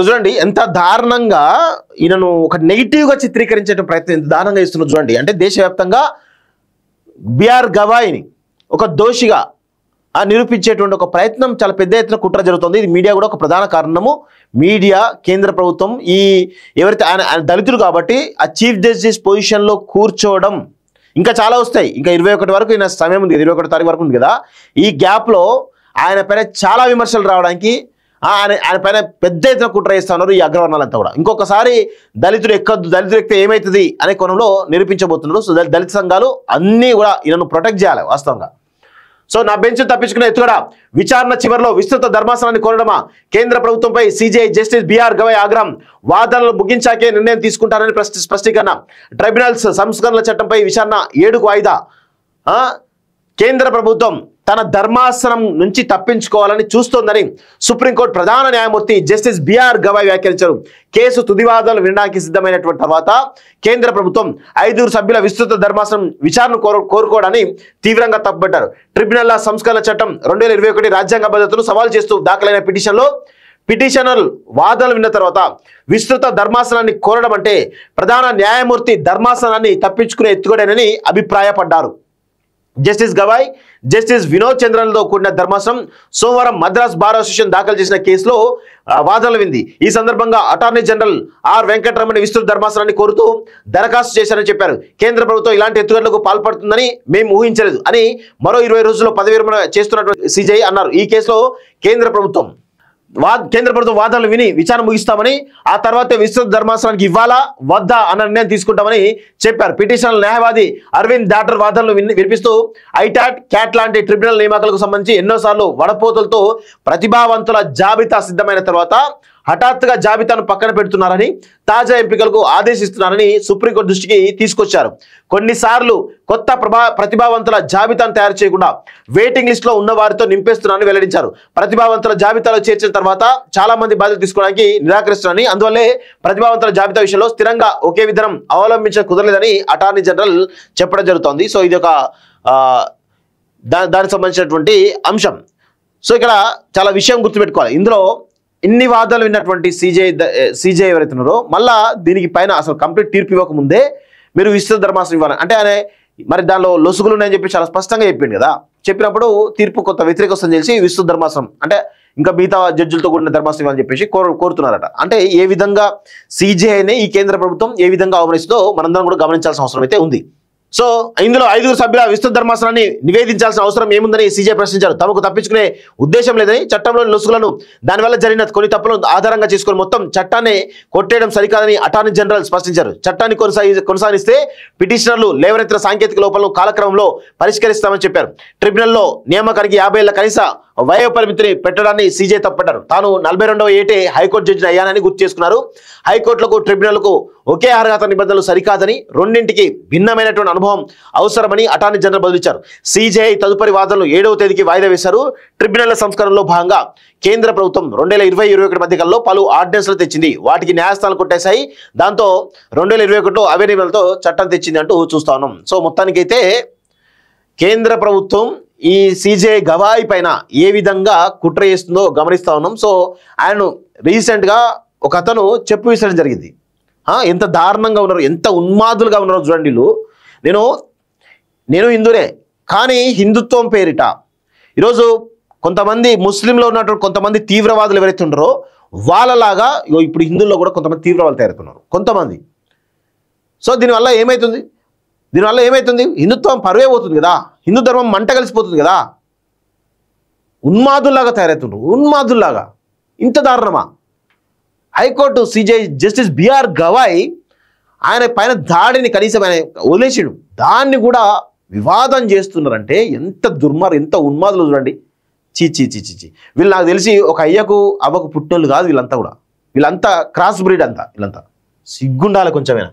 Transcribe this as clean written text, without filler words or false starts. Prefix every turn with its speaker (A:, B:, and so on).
A: చూడండి ఎంత దారుణంగా ఈయనను ఒక నెగిటివ్గా చిత్రీకరించే ప్రయత్నం ఎంత దారుణంగా ఇస్తున్నారు చూడండి. అంటే దేశవ్యాప్తంగా బిఆర్ గవాయిని ఒక దోషిగా నిరూపించేటువంటి ఒక ప్రయత్నం చాలా పెద్ద ఎత్తున కుట్ర జరుగుతుంది. ఇది మీడియా కూడా ఒక ప్రధాన కారణము. మీడియా, కేంద్ర ప్రభుత్వం ఈ ఎవరైతే ఆయన దళితులు కాబట్టి ఆ చీఫ్ జస్టిస్ పొజిషన్లో కూర్చోవడం, ఇంకా చాలా వస్తాయి. ఇంకా 21 వరకు ఈయన సమయం ఉంది, 21 తారీఖు వరకు ఉంది కదా. ఈ గ్యాప్లో ఆయన పైన చాలా విమర్శలు రావడానికి ఆయన పైన పెద్ద ఎత్తున కుట్ర చేస్తా ఉన్నారు ఈ అగ్రవర్ణాలంతా కూడా. ఇంకొకసారి దళితులు ఎక్కద్దు, దళితులు ఎక్కితే ఏమవుతుంది అనే కోణంలో నిరూపించబోతున్నారు. సో దళిత సంఘాలు అన్నీ కూడా ఈయనను ప్రొటెక్ట్ చేయాలి వాస్తవంగా. సో నా బెంచ్ తప్పించుకునే ఎత్తుగడ, విచారణ చివరిలో విస్తృత ధర్మాసనాన్ని కోరడమా, కేంద్ర ప్రభుత్వంపై సిజేఐ జస్టిస్ బిఆర్ గవాయ్ ఆగ్రహం, వాదనలు ముగించాకే నిర్ణయం తీసుకుంటారని స్పష్టీకరణ. ట్రైబ్యునల్స్ సంస్కరణల చట్టంపై విచారణ 7కు వాయిదా. కేంద్ర ప్రభుత్వం తన ధర్మాసనం నుంచి తప్పించుకోవాలని చూస్తోందని సుప్రీంకోర్టు ప్రధాన న్యాయమూర్తి జస్టిస్ బిఆర్ గవాయ్ వ్యాఖ్యానించారు. కేసు తుదివాదనలు వినడానికి సిద్ధమైనటువంటి తర్వాత కేంద్ర ప్రభుత్వం 5 సభ్యుల విస్తృత ధర్మాసనం విచారణ కోరుకోవడాన్ని తీవ్రంగా తప్పుపట్టారు. ట్రిబ్యునల్ల సంస్కరణ చట్టం 2021 రాజ్యాంగ భద్రతను సవాల్ చేస్తూ దాఖలైన పిటిషనర్ వాదనలు విన్న తర్వాత విస్తృత ధర్మాసనాన్ని కోరడం అంటే ప్రధాన న్యాయమూర్తి ధర్మాసనాన్ని తప్పించుకునే ఎత్తుగడేనని అభిప్రాయపడ్డారు. జస్టిస్ గవాయ్, జస్టిస్ వినోద్ చంద్రన్లతో కూడిన ధర్మాసనం సోమవారం మద్రాస్ బార్ అసోసియేషన్ దాఖలు చేసిన కేసులో వాదనలు వింది. ఈ సందర్భంగా అటార్నీ జనరల్ ఆర్ వెంకటరమణ విస్తృత ధర్మాసనాన్ని కోరుతూ దరఖాస్తు చేశారని చెప్పారు. కేంద్ర ప్రభుత్వం ఇలాంటి ఎత్తుగడలకు పాల్పడుతుందని మేము ఊహించలేదు అని మరో 20 రోజుల్లో పదవి విరమణ చేస్తున్నటువంటి సిజేఐ అన్నారు. ఈ కేసులో కేంద్ర ప్రభుత్వం వాదనలు విని విచారణ ముగిస్తామని, ఆ తర్వాత విస్తృత ధర్మాసనానికి ఇవ్వాలా వద్దా అన్న నిర్ణయం తీసుకుంటామని చెప్పారు. పిటిషనర్ న్యాయవాది అరవింద్ దాటర్ వాదనలు వినిపిస్తూ ఐటాట్, క్యాట్ లాంటి ట్రిబ్యునల్ నియామకాలకు సంబంధించి ఎన్నోసార్లు వడపోతలతో ప్రతిభావంతుల జాబితా సిద్ధమైన తర్వాత హఠాత్తుగా జాబితాను పక్కన పెడుతున్నారని, తాజా ఎంపికలకు ఆదేశిస్తున్నారని సుప్రీంకోర్టు దృష్టికి తీసుకొచ్చారు. కొన్నిసార్లు కొత్త ప్రతిభావంతుల జాబితాను తయారు చేయకుండా వెయిటింగ్ లిస్టులో ఉన్న వారితో నింపేస్తున్నారని వెల్లడించారు. ప్రతిభావంతుల జాబితాలో చేర్చిన తర్వాత చాలా మంది బాధ్యత తీసుకోవడానికి నిరాకరిస్తున్నారని, అందువల్లే ప్రతిభావంతుల జాబితా విషయంలో స్థిరంగా ఒకే విధానం అవలంబించడం కుదరలేదని అటార్నీ జనరల్ చెప్పడం జరుగుతోంది. సో ఇది ఒక దానికి సంబంధించినటువంటి అంశం. సో ఇక్కడ చాలా విషయం గుర్తుపెట్టుకోవాలి. ఇందులో ఇన్ని వాదాలు విన్నటువంటి సీజే ఎవరైతే ఉన్నారో మళ్ళా దీనికి పైన అసలు కంప్లీట్ తీర్పు ఇవ్వకముందే మీరు విస్తృత ధర్మాసనం ఇవ్వాలి అంటే ఆయన మరి దానిలో లొసుగులు ఉన్నాయని చెప్పి చాలా స్పష్టంగా చెప్పిండు కదా. చెప్పినప్పుడు తీర్పు కొంత వ్యతిరేక వస్తుందని తెలిసి విస్తృత ధర్మాసనం అంటే ఇంకా మిగతా జడ్జిలతో కూడిన ధర్మాసనం ఇవ్వాలని చెప్పేసి కోరుతున్నారట. అంటే ఏ విధంగా సీజేఐని ఈ కేంద్ర ప్రభుత్వం ఏ విధంగా అవమనిస్తుందో మనందరం కూడా గమనించాల్సిన అవసరం అయితే ఉంది. సో ఇందులో 5 సభ్యుల విస్తృత ధర్మాసనాన్ని నివేదించాల్సిన అవసరం ఏముందని సీజే ప్రశ్నించారు. తమకు తప్పించుకునే ఉద్దేశం లేదని, చట్టంలోని లొసుగులను దానివల్ల జరిగిన కొన్ని తప్పులను ఆధారంగా చేసుకుని మొత్తం చట్టాన్ని కొట్టేయడం సరికాదని అటార్నీ జనరల్ స్పష్టించారు. చట్టాన్ని కొనసాగిస్తే పిటిషనర్లు లేవనెత్తిన సాంకేతిక లోపాలను కాలక్రమంలో పరిష్కరిస్తామని చెప్పారు. ట్రిబ్యునల్లో నియామకానికి 50 ఏళ్ల కనీస వయో పరిమితిని పెట్టడాన్ని సీజే తప్పట్టారు. తాను 42వ ఏటే హైకోర్టు జడ్జిని అయ్యానని గుర్తు చేసుకున్నారు. హైకోర్టులకు ట్రిబ్యునల్కు ఒకే అర్హత నిబంధనలు సరికాదని, రెండింటికి భిన్నమైనటువంటి అనుభవం అవసరమని అటార్నీ జనరల్ బదులిచ్చారు. సీజేఐ తదుపరి వాదనలు 7వ తేదీకి వాయిదా వేశారు. ట్రిబ్యునల్ సంస్కరణలో భాగంగా కేంద్ర ప్రభుత్వం 2020-21 మధ్య కాలంలో పలు ఆర్డినెన్స్లు తెచ్చింది. వాటికి న్యాయస్థానాలు కొట్టేశాయి. దాంతో 2021లో అవే నిబంధనలతో చట్టం తెచ్చింది అంటూ చూస్తా ఉన్నాం. సో మొత్తానికైతే కేంద్ర ప్రభుత్వం ఈ సీజే గవాయ్ పైన ఏ విధంగా కుట్ర చేస్తుందో గమనిస్తూ ఉన్నాం. సో ఆయనను రీసెంట్గా ఒక అతను చెప్పు విసరడం జరిగింది. ఎంత దారుణంగా ఉన్నారు, ఎంత ఉన్మాదులుగా ఉన్నారో చూడండి వీళ్ళు. నేను హిందూనే, కానీ హిందుత్వం పేరిట ఈరోజు కొంతమంది ముస్లింలో ఉన్నటువంటి కొంతమంది తీవ్రవాదులు ఎవరైతే ఉన్నారో వాళ్ళలాగా ఇప్పుడు హిందువుల్లో కూడా కొంతమంది తీవ్రవాదులు తయారవుతున్నారు కొంతమంది. సో దీనివల్ల ఏమవుతుంది? హిందుత్వం పరువే పోతుంది కదా, హిందూ ధర్మం మంట కలిసిపోతుంది కదా. ఉన్మాదుల్లాగా తయారవుతుండ్రు, ఉన్మాదుల్లాగా. ఇంత దారుణమా? High court CJ justice B R Gavai ఆయన పైన దాడిని కనీసం ఆయన వదిలేసాడు, దాన్ని కూడా వివాదం చేస్తున్నారంటే ఎంత ఎంత ఉన్మాదులు చూడండి. చీ. వీళ్ళు నాకు తెలిసి ఒక అయ్యకు అవ్వకు పుట్టినోళ్ళు కాదు వీళ్ళంతా కూడా. వీళ్ళంతా క్రాస్ బ్రీడ్ అంతా. వీళ్ళంతా సిగ్గుండాలి కొంచెమైనా.